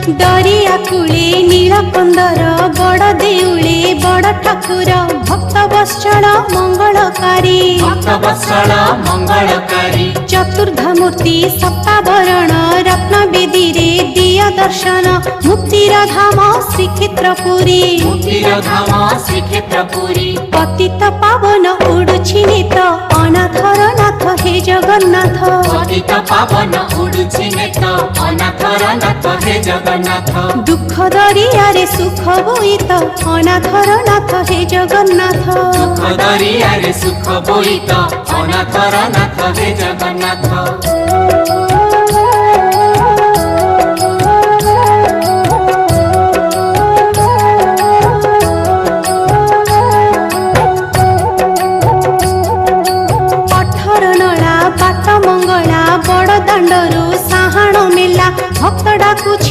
डरिया कूले नीलकंदर बड़ देउले बड़ ठाकुर भक्त वत्सल मंगलकारी चतुर्धामूर्ति सप्तावरण रत्न बेदी रे दिया दर्शन मुक्तिर धाम श्रीक्षेत्रपुरी पतित पावन उडुछि नेत अनाथर नाथ हे जगन्नाथ दुख दरिया रे सुख बोईत अनाथर नाथ हे जगन्नाथ सुख बोईत अनाथर नाथ हे जगन्नाथ।